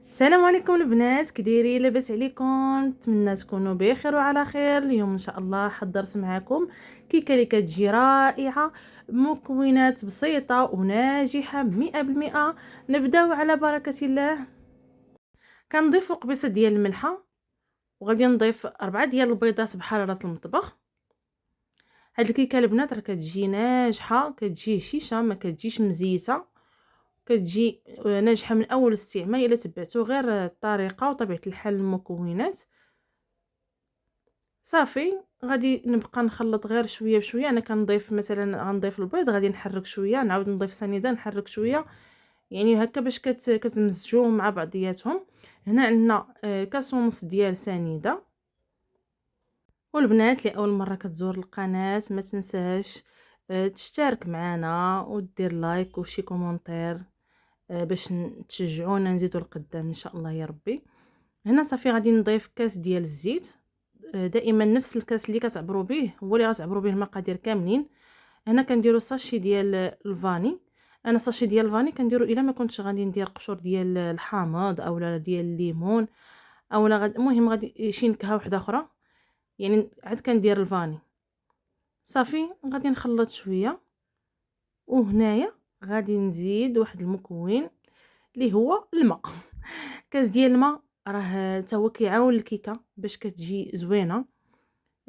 السلام عليكم البنات، كي دايرين؟ لاباس عليكم؟ نتمنى تكونوا بخير وعلى خير. اليوم ان شاء الله حضرت معكم كيكه اللي كتجي رائعه بمكونات بسيطه وناجحه 100%. نبداو على بركه الله. كنضيف قبيصه ديال الملحه، وغادي نضيف 4 ديال البيضات بحراره المطبخ. هاد الكيكه البنات راه كتجي ناجحه، كتجي هشيشه، ما كتجيش مزيته، كتجي ناجحه من اول استعمال الا تبعتو غير الطريقه وطبيعه الحال المكونات. صافي غادي نبقى نخلط غير شويه بشويه. انا كنضيف مثلا غنضيف البيض، غادي نحرك شويه، نعاود نضيف سنيده، نحرك شويه، يعني هكا باش كتمزجوهم مع بعضياتهم. هنا عندنا كاس ونص ديال سنيده. والبنات اللي اول مره كتزور القناه ما تنساش تشترك معنا ودير لايك وشي كومونتير باش تشجعونا نزيدو لقدام ان شاء الله يا ربي. هنا صافي غادي نضيف كاس ديال الزيت. دائما نفس الكاس اللي كتعبروا به هو اللي غتعبروا به المقادير كاملين. هنا كنديروا ساشي ديال الفاني. انا ساشي ديال الفاني كنديروا الا ما كنتش غادي ندير قشور ديال الحامض اولا ديال الليمون اولا المهم غادي شي نكهه واحده اخرى، يعني عاد كندير الفاني. صافي غادي نخلط شويه، وهنايا غادي نزيد واحد المكون اللي هو الماء. كاس ديال الماء راه حتى هو كيعاون الكيكه باش كتجي زوينه.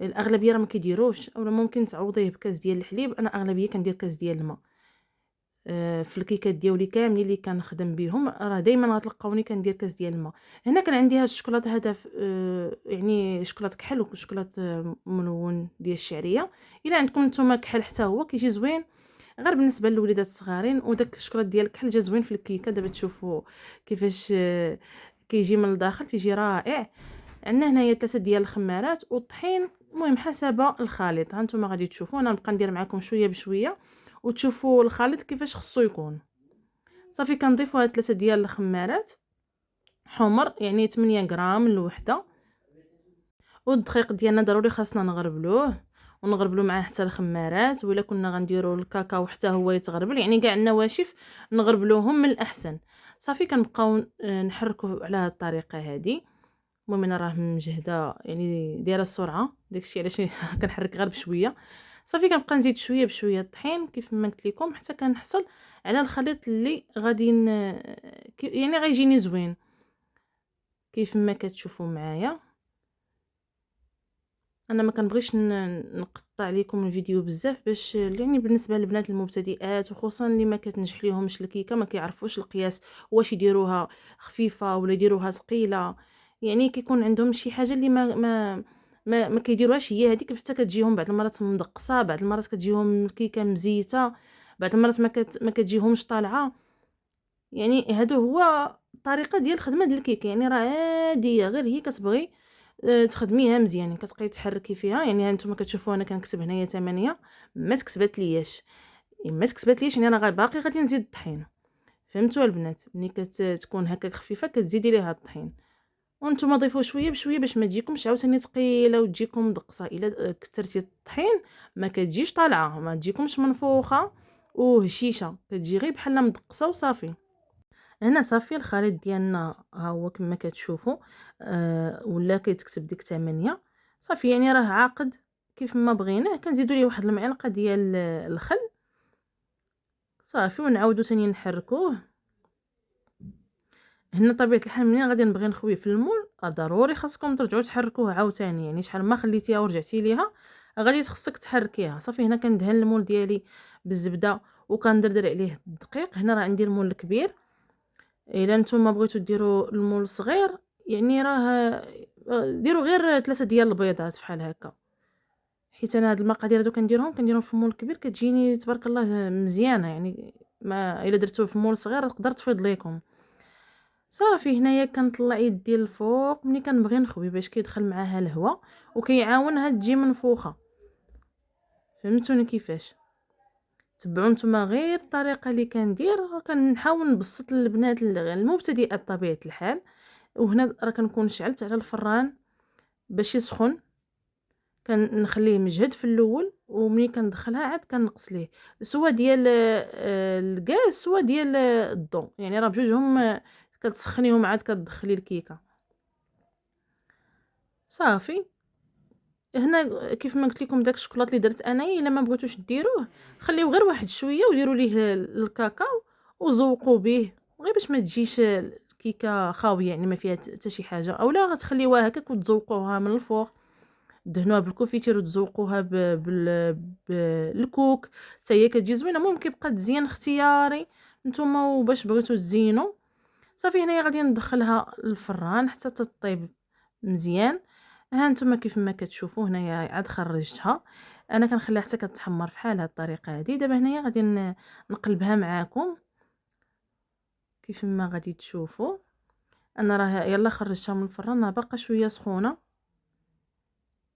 الاغلبيه راه ما كيديروش، اولا ممكن تعوضيه بكاس ديال الحليب. انا اغلبيه كندير كاس ديال الماء. في الكيكات ديالي كاملين اللي كنخدم بهم راه دائما غتلقاوني كندير كاس ديال الماء. هنا كان عندي هاد الشوكولاط هذا يعني شوكولاط كحل وشوكولاط ملون ديال الشعريه. الا عندكم نتوما كحل حتى هو كيجي زوين، غير بالنسبه للوليدات الصغارين. وداك الشوكولاط ديال الكحل جا زوين في الكيكه. دابا تشوفوا كيفاش كيجي من الداخل، تيجي رائع. عندنا هنايا 3 ديال الخمارات والطحين، المهم حسب الخليط. ها نتوما غادي تشوفوا، انا نبقى ندير معكم شويه بشويه وتشوفوا الخليط كيفاش خصو يكون. صافي كنضيفوا هاد 3 ديال الخمارات حمر، يعني 8 غرام الوحده. والدقيق ديالنا ضروري خاصنا نغربلوه ونغربلو معاه حتى الخمارات. ولا كنا غنديروا الكاكاو حتى هو يتغربل، يعني كاع النواشف نغربلوهم من الاحسن. صافي كنبقاو نحركوا على هاد الطريقه هذه. المهم انا راه مجهده، يعني دايره السرعه، داكشي علاش كنحرك غير بشويه. صافي كنبقى نزيد شويه بشويه الطحين كيف ما قلت لكم حتى كنحصل على الخليط اللي غادي يعني غيجيني زوين كيف ما كتشوفوا معايا. انا ما كنبغيش نقطع لكم الفيديو بزاف باش يعني بالنسبه للبنات المبتدئات وخصوصا اللي ما كتنجح ليهمش الكيكه، ما كيعرفوش القياس، واش يديروها خفيفه ولا يديروها ثقيله. يعني كيكون عندهم شي حاجه اللي ما كيديروهاش هي هذيك، حتى كتجيهم بعض المرات مدقصه، بعض المرات كتجيهم الكيكه مزيته، بعض المرات ما كتجيهمش طالعه. يعني هادو هو الطريقه ديال الخدمه ديال الكيكه، يعني راه عاديه، غير هي كتبغي تخدميها مزيان، كتبقاي تحركي فيها. يعني ها نتوما كتشوفوا انا كنكتب هنايا 8، ما تكتبات لياش، ما تكتبات ليش، يعني انا باقي غادي نزيد الطحين. فهمتوا البنات؟ ملي كتكون هكاك خفيفه كتزيدي ليها الطحين، وانتم ضيفوا شويه بشويه باش ما تجيكمش عاوتاني ثقيله وتجيكم مدقصه. الا كثرتي الطحين ما كتجيش طالعه، ما تجيكمش منفوخه وهشيشه، كتجي غير بحال مدقصه وصافي. هنا صافي الخليط ديالنا ها هو كما كتشوفوا. ولا كيتكتب ديك 8. صافي يعني راه عاقد كيف ما بغيناه. كنزيدوا ليه واحد المعلقه ديال الخل. صافي ونعاودوا ثاني نحركوه. هنا طبيعه الحال ملي غادي نبغي نخويه في المول ضروري خاصكم ترجعوا تحركوه عاوتاني، يعني شحال ما خليتيها ورجعتي ليها غادي تخصك تحركيها. صافي هنا كندهن المول ديالي بالزبده وكندردر عليه الدقيق. هنا راه عندي المول الكبير، الا نتوما بغيتو ديروا المول صغير يعني راه ديروا غير 3 ديال البيضات فحال هكا. حيت انا هاد المقادير هادو كنديرهم في المول كبير كتجيني تبارك الله مزيانه. يعني ما الا درتوه في مول صغير تقدر تفيض ليكم. صافي هنايا كنطلع يدي الفوق ملي كنبغي نخوي باش كيدخل معاها الهواء وكيعاونها تجي منفوخه. فهمتوني كيفاش؟ تبعوا نتوما غير الطريقه اللي كندير. كنحاول نبسط للبنات المبتدئات طبيعه الحال. وهنا راه كنكون شعلت على الفران باش يسخن، كنخليه مجهد في الاول، وملي كندخلها عاد كنقص ليه سوا ديال الغاز سوا ديال الضو، يعني راه بجوجهم كتسخنيهم عاد كتدخلي الكيكه صافي. هنا كيف ما قلت لكم داك الشوكولات اللي درت انايا الا ما بغيتوش ديروه خليوه غير واحد شويه وديروا ليه الكاكاو وزوقوا به غير باش ما تجيش الكيكه خاويه يعني ما فيها حتى شي حاجه، اولا غتخليوها هكاك وتزوقوها من الفوق، دهنوها بالكونفيتير وتزوقوها بالكوك حتى هي كتجي زوينه. المهم كيبقى تزيين اختياري نتوما وباش بغيتو تزينوا. صافي هنايا غادي ندخلها للفران حتى تطيب مزيان. ها نتوما كيف ما كتشوفوا هنايا عاد خرجتها، انا كنخليها حتى كتحمر بحال هاد الطريقه هذه. دابا هنايا غادي نقلبها معاكم كيف ما غادي تشوفوا. انا راه يلا خرجتها من الفران راه باقا شويه سخونه،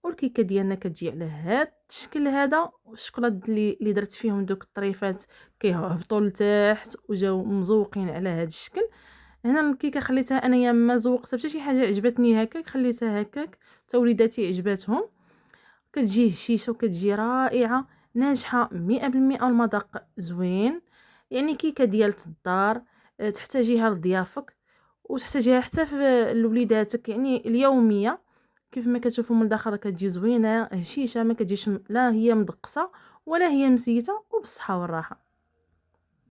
والكيكه ديالنا كتجي على هاد الشكل هذا. الشكلاط اللي درت فيهم دوك الطريفات كيهبطوا لتحت وجاو مزوقين على هاد الشكل. هنا الكيكه خليتها انايا ما زوقتها حتى شي حاجه، عجبتني هكاك خليتها هكاك حتى وليداتي عجباتهم. كتجي هشيشه وكتجي رائعه ناجحه 100% والمذاق زوين، يعني كيكه ديال الدار تحتاجيها لضيافك وتحتاجيها حتى لوليداتك يعني اليوميه. كيف ما كتشوفوا من الداخل كتجي زوينه هشيشه، ما كتجيش لا هي مدقسه ولا هي مسيته، وبالصحه والراحه.